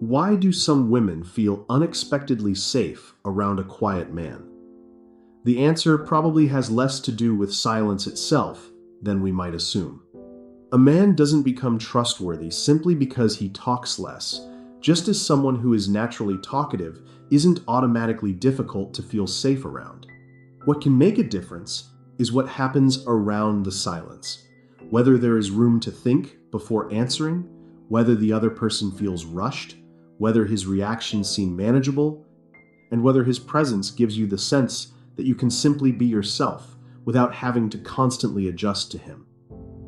Why do some women feel unexpectedly safe around a quiet man? The answer probably has less to do with silence itself than we might assume. A man doesn't become trustworthy simply because he talks less, just as someone who is naturally talkative isn't automatically difficult to feel safe around. What can make a difference is what happens around the silence. Whether there is room to think before answering, whether the other person feels rushed, whether his reactions seem manageable, and whether his presence gives you the sense that you can simply be yourself without having to constantly adjust to him.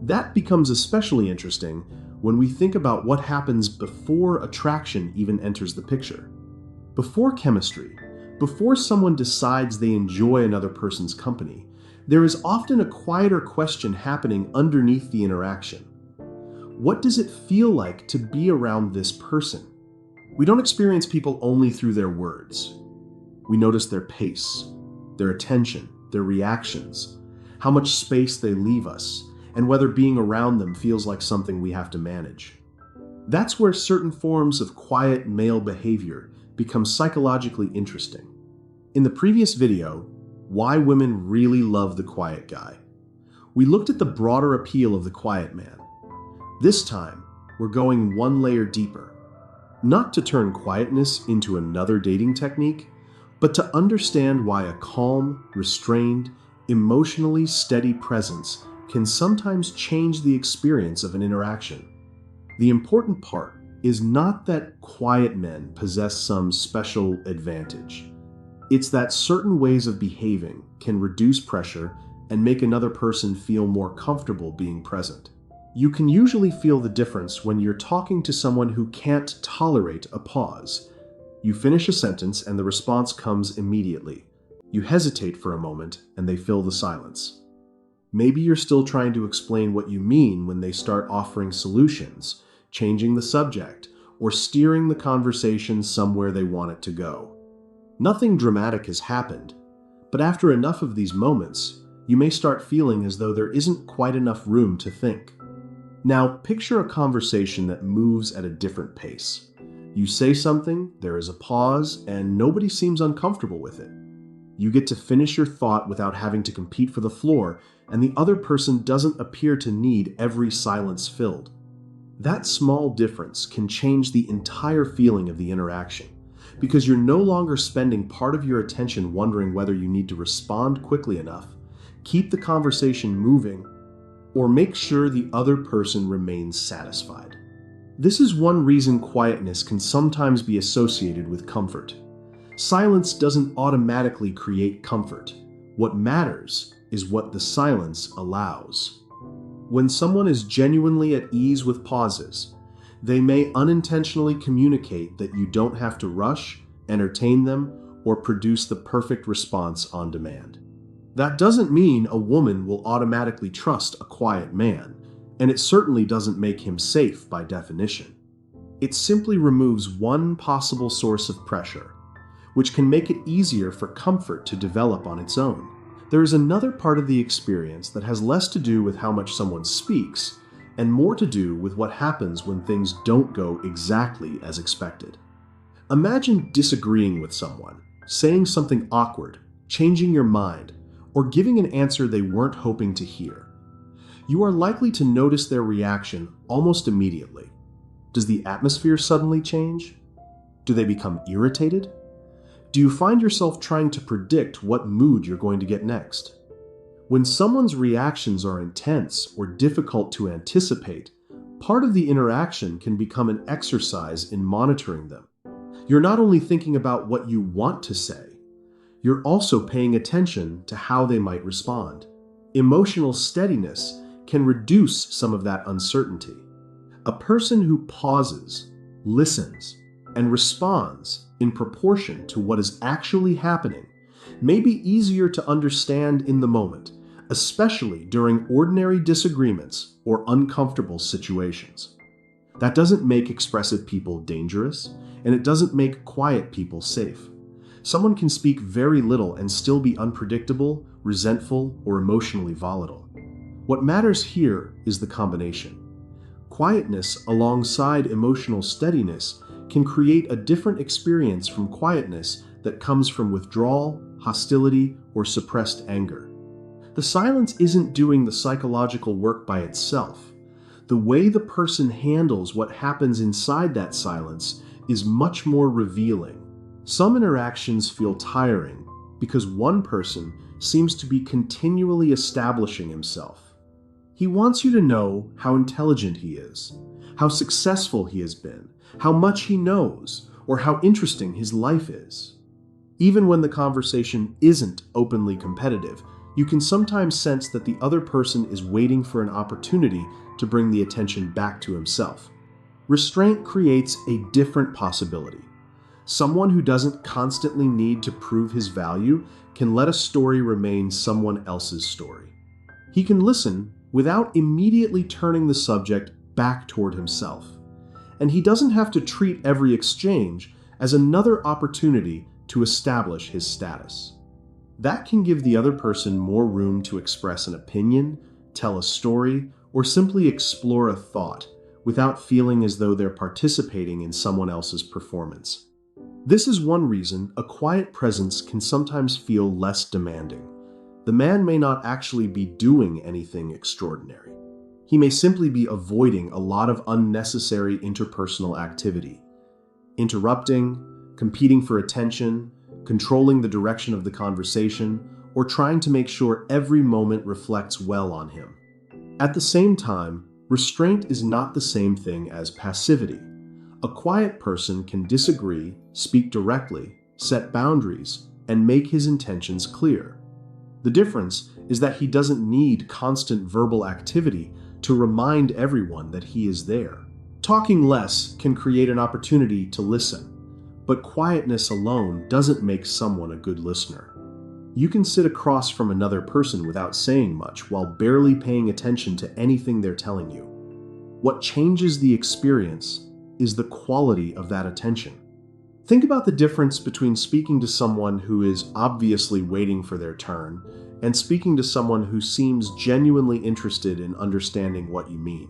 That becomes especially interesting when we think about what happens before attraction even enters the picture. Before chemistry, before someone decides they enjoy another person's company, there is often a quieter question happening underneath the interaction. What does it feel like to be around this person? We don't experience people only through their words. We notice their pace, their attention, their reactions, how much space they leave us, and whether being around them feels like something we have to manage. That's where certain forms of quiet male behavior become psychologically interesting. In the previous video, Why Women Really Love the Quiet Guy, we looked at the broader appeal of the quiet man. This time, we're going one layer deeper. Not to turn quietness into another dating technique, but to understand why a calm, restrained, emotionally steady presence can sometimes change the experience of an interaction. The important part is not that quiet men possess some special advantage. It's that certain ways of behaving can reduce pressure and make another person feel more comfortable being present. You can usually feel the difference when you're talking to someone who can't tolerate a pause. You finish a sentence and the response comes immediately. You hesitate for a moment and they fill the silence. Maybe you're still trying to explain what you mean when they start offering solutions, changing the subject, or steering the conversation somewhere they want it to go. Nothing dramatic has happened, but after enough of these moments, you may start feeling as though there isn't quite enough room to think. Now, picture a conversation that moves at a different pace. You say something, there is a pause, and nobody seems uncomfortable with it. You get to finish your thought without having to compete for the floor, and the other person doesn't appear to need every silence filled. That small difference can change the entire feeling of the interaction, because you're no longer spending part of your attention wondering whether you need to respond quickly enough, keep the conversation moving, or make sure the other person remains satisfied. This is one reason quietness can sometimes be associated with comfort. Silence doesn't automatically create comfort. What matters is what the silence allows. When someone is genuinely at ease with pauses, they may unintentionally communicate that you don't have to rush, entertain them, or produce the perfect response on demand. That doesn't mean a woman will automatically trust a quiet man, and it certainly doesn't make him safe by definition. It simply removes one possible source of pressure, which can make it easier for comfort to develop on its own. There is another part of the experience that has less to do with how much someone speaks, and more to do with what happens when things don't go exactly as expected. Imagine disagreeing with someone, saying something awkward, changing your mind, or giving an answer they weren't hoping to hear. You are likely to notice their reaction almost immediately. Does the atmosphere suddenly change? Do they become irritated? Do you find yourself trying to predict what mood you're going to get next? When someone's reactions are intense or difficult to anticipate, part of the interaction can become an exercise in monitoring them. You're not only thinking about what you want to say, you're also paying attention to how they might respond. Emotional steadiness can reduce some of that uncertainty. A person who pauses, listens, and responds in proportion to what is actually happening may be easier to understand in the moment, especially during ordinary disagreements or uncomfortable situations. That doesn't make expressive people dangerous, and it doesn't make quiet people safe. Someone can speak very little and still be unpredictable, resentful, or emotionally volatile. What matters here is the combination. Quietness alongside emotional steadiness can create a different experience from quietness that comes from withdrawal, hostility, or suppressed anger. The silence isn't doing the psychological work by itself. The way the person handles what happens inside that silence is much more revealing. Some interactions feel tiring because one person seems to be continually establishing himself. He wants you to know how intelligent he is, how successful he has been, how much he knows, or how interesting his life is. Even when the conversation isn't openly competitive, you can sometimes sense that the other person is waiting for an opportunity to bring the attention back to himself. Restraint creates a different possibility. Someone who doesn't constantly need to prove his value can let a story remain someone else's story. He can listen without immediately turning the subject back toward himself. And he doesn't have to treat every exchange as another opportunity to establish his status. That can give the other person more room to express an opinion, tell a story, or simply explore a thought without feeling as though they're participating in someone else's performance. This is one reason a quiet presence can sometimes feel less demanding. The man may not actually be doing anything extraordinary. He may simply be avoiding a lot of unnecessary interpersonal activity, interrupting, competing for attention, controlling the direction of the conversation, or trying to make sure every moment reflects well on him. At the same time, restraint is not the same thing as passivity. A quiet person can disagree, speak directly, set boundaries, and make his intentions clear. The difference is that he doesn't need constant verbal activity to remind everyone that he is there. Talking less can create an opportunity to listen, but quietness alone doesn't make someone a good listener. You can sit across from another person without saying much while barely paying attention to anything they're telling you. What changes the experience is the quality of that attention. Think about the difference between speaking to someone who is obviously waiting for their turn and speaking to someone who seems genuinely interested in understanding what you mean.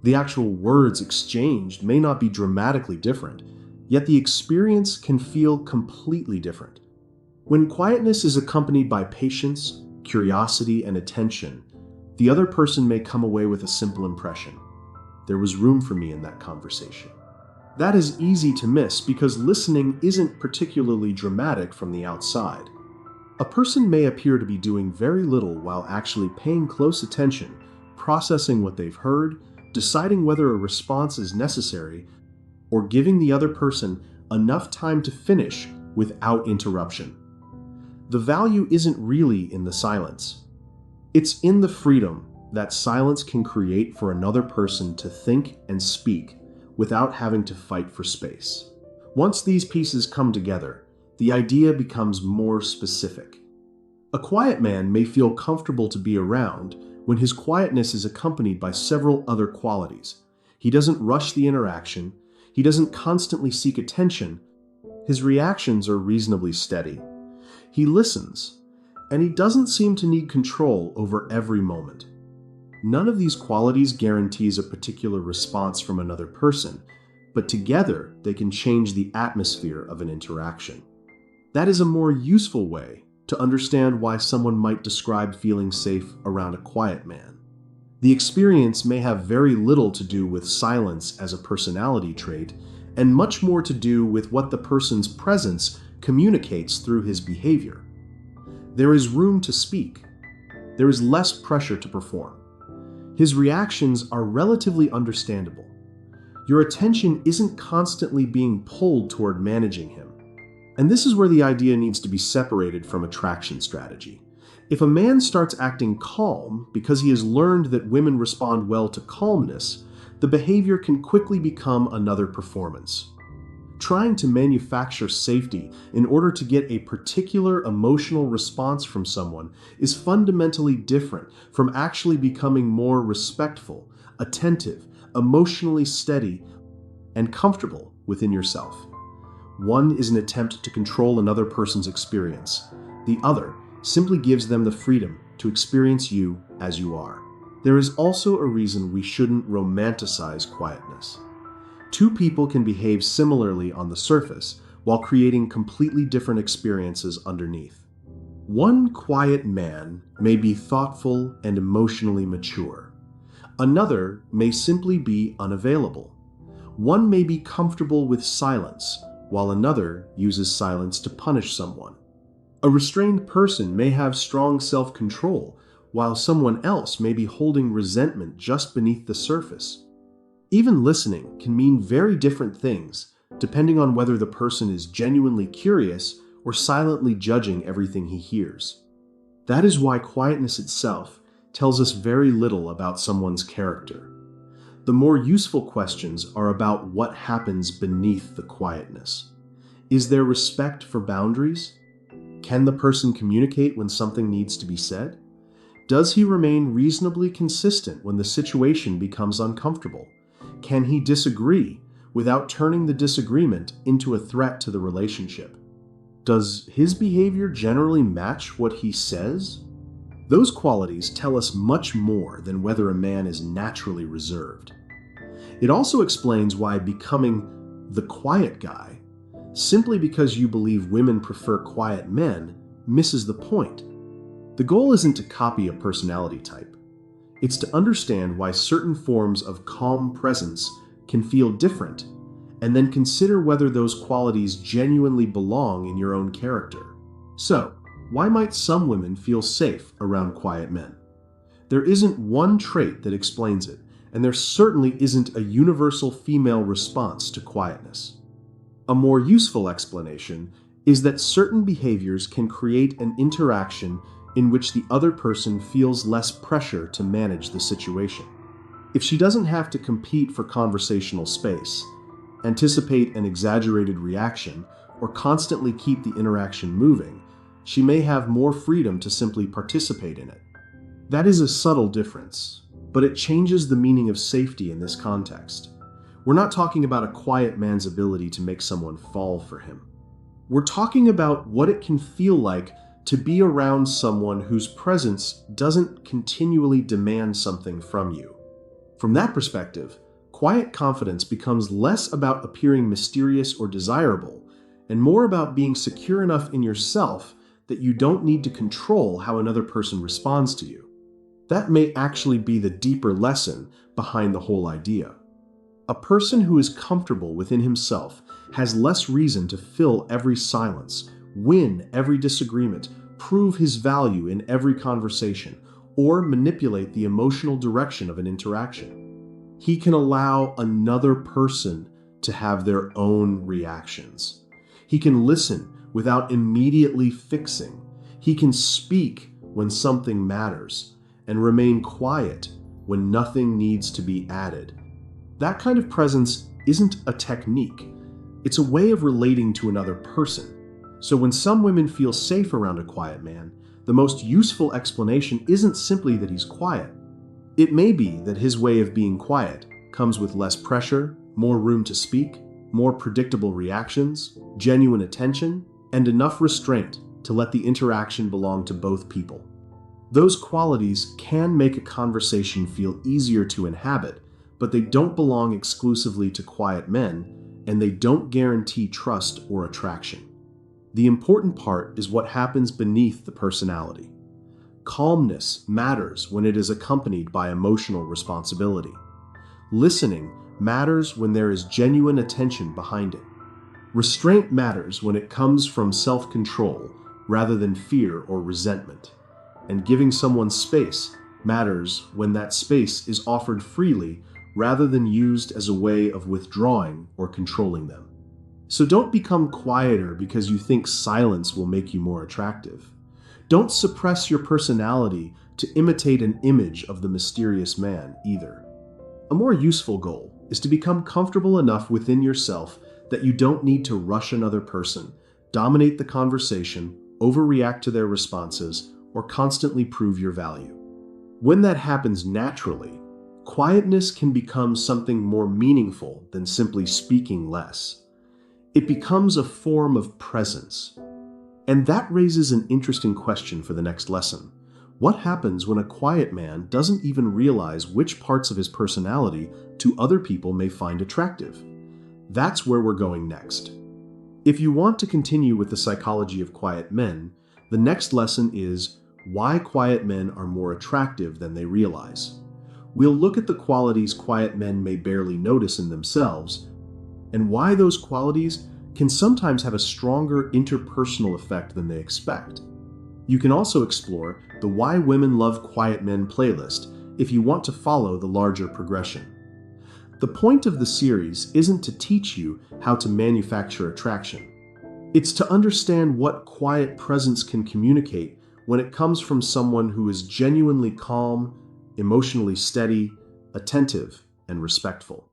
The actual words exchanged may not be dramatically different, yet the experience can feel completely different. When quietness is accompanied by patience, curiosity, and attention, the other person may come away with a simple impression. There was room for me in that conversation. That is easy to miss because listening isn't particularly dramatic from the outside. A person may appear to be doing very little while actually paying close attention, processing what they've heard, deciding whether a response is necessary, or giving the other person enough time to finish without interruption. The value isn't really in the silence. It's in the freedom that silence can create for another person to think and speak without having to fight for space. Once these pieces come together, the idea becomes more specific. A quiet man may feel comfortable to be around when his quietness is accompanied by several other qualities. He doesn't rush the interaction, he doesn't constantly seek attention, his reactions are reasonably steady. He listens, and he doesn't seem to need control over every moment. None of these qualities guarantees a particular response from another person, but together they can change the atmosphere of an interaction. That is a more useful way to understand why someone might describe feeling safe around a quiet man. The experience may have very little to do with silence as a personality trait, and much more to do with what the person's presence communicates through his behavior. There is room to speak. There is less pressure to perform. His reactions are relatively understandable. Your attention isn't constantly being pulled toward managing him. And this is where the idea needs to be separated from attraction strategy. If a man starts acting calm because he has learned that women respond well to calmness, the behavior can quickly become another performance. Trying to manufacture safety in order to get a particular emotional response from someone is fundamentally different from actually becoming more respectful, attentive, emotionally steady, and comfortable within yourself. One is an attempt to control another person's experience. The other simply gives them the freedom to experience you as you are. There is also a reason we shouldn't romanticize quietness. Two people can behave similarly on the surface while creating completely different experiences underneath. One quiet man may be thoughtful and emotionally mature. Another may simply be unavailable. One may be comfortable with silence, while another uses silence to punish someone. A restrained person may have strong self-control, while someone else may be holding resentment just beneath the surface. Even listening can mean very different things, depending on whether the person is genuinely curious or silently judging everything he hears. That is why quietness itself tells us very little about someone's character. The more useful questions are about what happens beneath the quietness. Is there respect for boundaries? Can the person communicate when something needs to be said? Does he remain reasonably consistent when the situation becomes uncomfortable? Can he disagree without turning the disagreement into a threat to the relationship? Does his behavior generally match what he says? Those qualities tell us much more than whether a man is naturally reserved. It also explains why becoming the quiet guy, simply because you believe women prefer quiet men, misses the point. The goal isn't to copy a personality type. It's to understand why certain forms of calm presence can feel different, and then consider whether those qualities genuinely belong in your own character. So, why might some women feel safe around quiet men? There isn't one trait that explains it, and there certainly isn't a universal female response to quietness. A more useful explanation is that certain behaviors can create an interaction in which the other person feels less pressure to manage the situation. If she doesn't have to compete for conversational space, anticipate an exaggerated reaction, or constantly keep the interaction moving, she may have more freedom to simply participate in it. That is a subtle difference, but it changes the meaning of safety in this context. We're not talking about a quiet man's ability to make someone fall for him. We're talking about what it can feel like to be around someone whose presence doesn't continually demand something from you. From that perspective, quiet confidence becomes less about appearing mysterious or desirable, and more about being secure enough in yourself that you don't need to control how another person responds to you. That may actually be the deeper lesson behind the whole idea. A person who is comfortable within himself has less reason to fill every silence, win every disagreement, prove his value in every conversation, or manipulate the emotional direction of an interaction. He can allow another person to have their own reactions. He can listen without immediately fixing. He can speak when something matters and remain quiet when nothing needs to be added. That kind of presence isn't a technique. It's a way of relating to another person. So when some women feel safe around a quiet man, the most useful explanation isn't simply that he's quiet. It may be that his way of being quiet comes with less pressure, more room to speak, more predictable reactions, genuine attention, and enough restraint to let the interaction belong to both people. Those qualities can make a conversation feel easier to inhabit, but they don't belong exclusively to quiet men, and they don't guarantee trust or attraction. The important part is what happens beneath the personality. Calmness matters when it is accompanied by emotional responsibility. Listening matters when there is genuine attention behind it. Restraint matters when it comes from self-control rather than fear or resentment. And giving someone space matters when that space is offered freely rather than used as a way of withdrawing or controlling them. So don't become quieter because you think silence will make you more attractive. Don't suppress your personality to imitate an image of the mysterious man either. A more useful goal is to become comfortable enough within yourself that you don't need to rush another person, dominate the conversation, overreact to their responses, or constantly prove your value. When that happens naturally, quietness can become something more meaningful than simply speaking less. It becomes a form of presence. And that raises an interesting question for the next lesson. What happens when a quiet man doesn't even realize which parts of his personality to other people may find attractive? That's where we're going next. If you want to continue with the psychology of quiet men, the next lesson is why quiet men are more attractive than they realize. We'll look at the qualities quiet men may barely notice in themselves, and why those qualities can sometimes have a stronger interpersonal effect than they expect. You can also explore the Why Women Love Quiet Men playlist if you want to follow the larger progression. The point of the series isn't to teach you how to manufacture attraction. It's to understand what quiet presence can communicate when it comes from someone who is genuinely calm, emotionally steady, attentive, and respectful.